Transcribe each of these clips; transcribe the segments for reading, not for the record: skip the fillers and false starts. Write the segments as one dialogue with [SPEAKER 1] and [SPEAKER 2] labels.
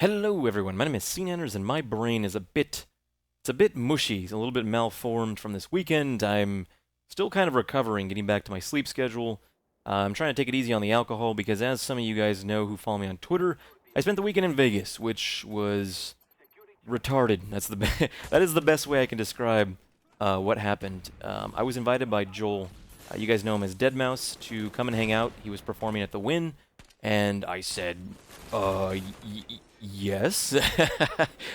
[SPEAKER 1] Hello everyone, my name is SeaNanners and my brain is it's a bit mushy, it's a little bit malformed from this weekend. I'm still kind of recovering, getting back to my sleep schedule. I'm trying to take it easy on the alcohol because as some of you guys know who follow me on Twitter, I spent the weekend in Vegas, which was retarded. That is the best way I can describe what happened. I was invited by Joel, you guys know him as Deadmau5, to come and hang out. He was performing at the Wynn, and I said, yes.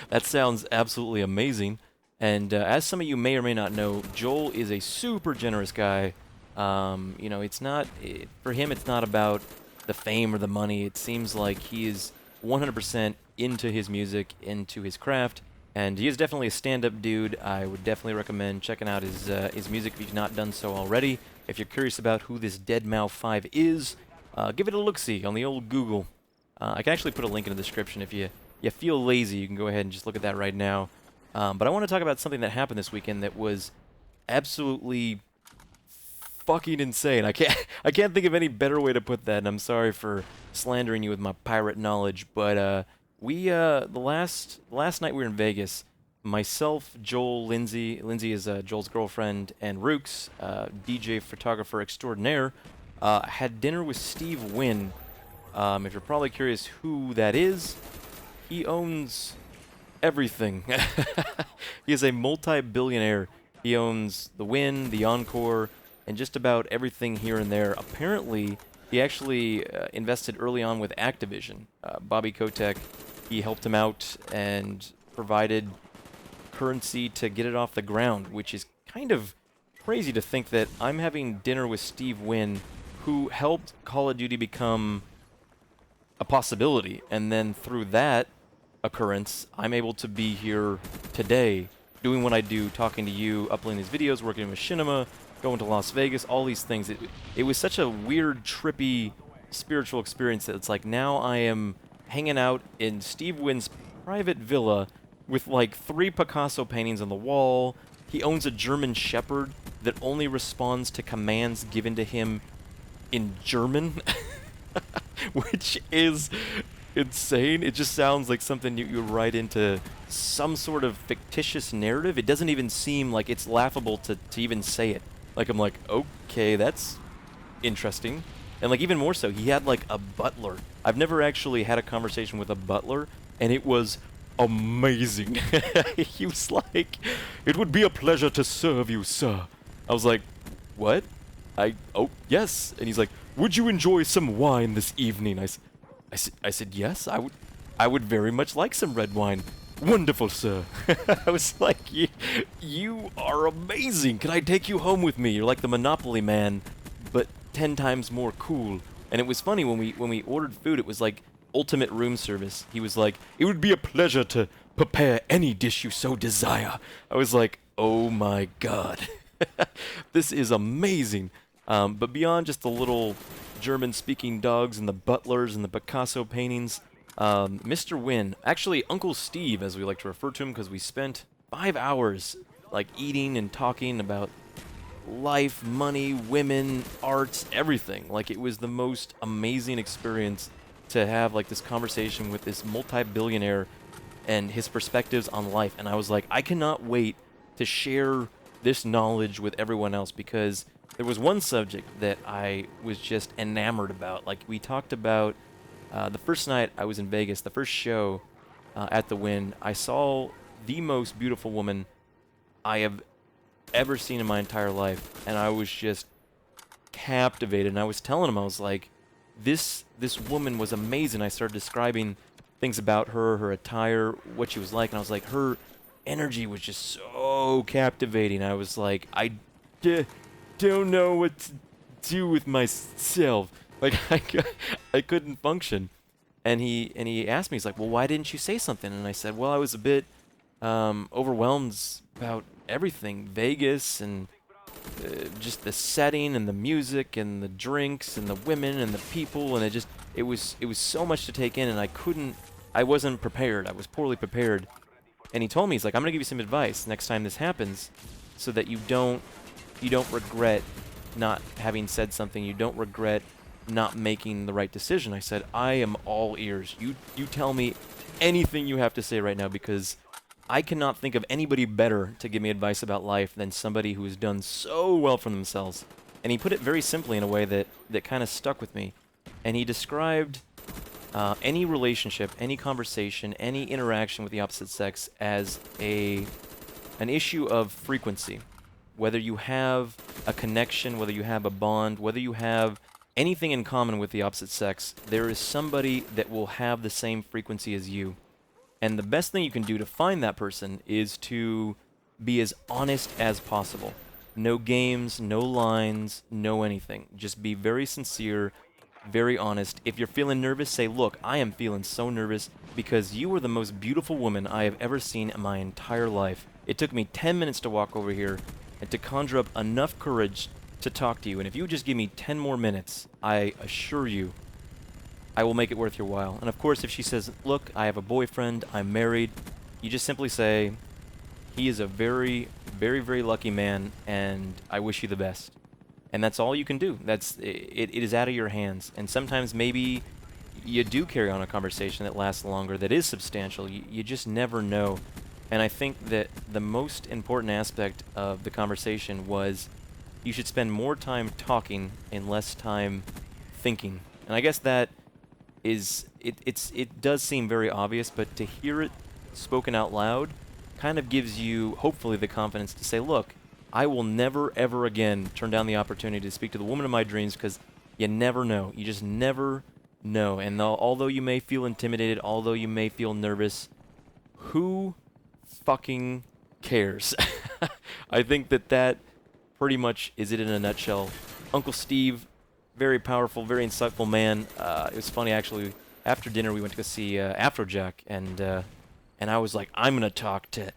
[SPEAKER 1] That sounds absolutely amazing. And as some of you may or may not know, Joel is a super generous guy. It's not for him. It's not about the fame or the money. It seems like he is 100% into his music, into his craft, and he is definitely a stand-up dude. I would definitely recommend checking out his music if you've not done so already. If you're curious about who this deadmau 5 is, give it a look-see on the old Google. I can actually put a link in the description if you feel lazy. You can go ahead and just look at that right now. But I want to talk about something that happened this weekend that was absolutely fucking insane. I can't think of any better way to put that. And I'm sorry for slandering you with my pirate knowledge, but the last night we were in Vegas. Myself, Joel, Lindsay is Joel's girlfriend, and Rooks, DJ photographer extraordinaire, had dinner with Steve Wynn. If you're probably curious who that is, he owns everything. He is a multi-billionaire. He owns the Wynn, the Encore, and just about everything here and there. Apparently, he actually invested early on with Activision. Bobby Kotick, he helped him out and provided currency to get it off the ground, which is kind of crazy to think that I'm having dinner with Steve Wynn, who helped Call of Duty become a possibility, and then through that occurrence, I'm able to be here today, doing what I do, talking to you, uploading these videos, working with Machinima, going to Las Vegas, all these things. It was such a weird, trippy, spiritual experience that it's like now I am hanging out in Steve Wynn's private villa with like 3 Picasso paintings on the wall. He owns a German Shepherd that only responds to commands given to him in German. Which is insane. It just sounds like something you would write into some sort of fictitious narrative. It doesn't even seem like it's laughable to even say it. Like, I'm like, okay, that's interesting. And like even more so, he had like a butler. I've never actually had a conversation with a butler, and it was amazing. He was like, "It would be a pleasure to serve you, sir." I was like, "What?" Oh, yes. And he's like, "Would you enjoy some wine this evening?" I said, "Yes, I would very much like some red wine." "Wonderful, sir." I was like, you are amazing. Can I take you home with me? You're like the Monopoly man, but 10 times more cool. And it was funny when we ordered food, it was like ultimate room service. He was like, "It would be a pleasure to prepare any dish you so desire." I was like, oh my god. This is amazing. But beyond just the little German-speaking dogs and the butlers and the Picasso paintings, Mr. Wynn, actually Uncle Steve, as we like to refer to him, because we spent 5 hours like eating and talking about life, money, women, arts, everything. Like it was the most amazing experience to have like this conversation with this multi-billionaire and his perspectives on life. And I was like, I cannot wait to share this knowledge with everyone else, because there was one subject that I was just enamored about. Like we talked about the first night I was in Vegas, the first show at the Wynn, I saw the most beautiful woman I have ever seen in my entire life, and I was just captivated. And I was telling him, I was like, this woman was amazing. I started describing things about her, her attire, what she was like, and I was like, her energy was just so captivating. I was like, don't know what to do with myself. Like I couldn't function. And he asked me, he's like, "Well, why didn't you say something?" And I said, "Well, I was a bit overwhelmed about everything, Vegas and just the setting and the music and the drinks and the women and the people, and it was so much to take in, and I wasn't prepared. I was poorly prepared." And he told me, he's like, "I'm gonna give you some advice next time this happens, so that you don't regret not having said something. You don't regret not making the right decision." I said, "I am all ears. You tell me anything you have to say right now, because I cannot think of anybody better to give me advice about life than somebody who has done so well for themselves. And he put it very simply in a way that kind of stuck with me. And he described any relationship, any conversation, any interaction with the opposite sex as an issue of frequency. Whether you have a connection, whether you have a bond, whether you have anything in common with the opposite sex, there is somebody that will have the same frequency as you. And the best thing you can do to find that person is to be as honest as possible. No games, no lines, no anything. Just be very sincere, very honest. If you're feeling nervous, say, look, I am feeling so nervous because you are the most beautiful woman I have ever seen in my entire life. It took me 10 minutes to walk over here and to conjure up enough courage to talk to you. And if you would just give me 10 more minutes, I assure you, I will make it worth your while. And of course, if she says, look, I have a boyfriend, I'm married, you just simply say, he is a very, very, very lucky man, and I wish you the best. And that's all you can do. It is out of your hands. And sometimes maybe you do carry on a conversation that lasts longer, that is substantial. You just never know. And I think that the most important aspect of the conversation was you should spend more time talking and less time thinking. And I guess that is, it does seem very obvious, but to hear it spoken out loud kind of gives you, hopefully, the confidence to say, look, I will never, ever again turn down the opportunity to speak to the woman of my dreams, because you never know. You just never know. And although you may feel intimidated, although you may feel nervous, who fucking cares? I think that pretty much is it in a nutshell. Uncle Steve, very powerful, very insightful man. It was funny, actually. After dinner, we went to go see Afrojack, and I was like, I'm going to talk to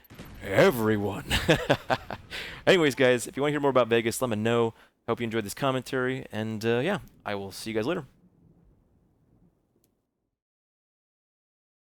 [SPEAKER 1] everyone. Anyways, guys, if you want to hear more about Vegas, let me know. Hope you enjoyed this commentary, and yeah, I will see you guys later.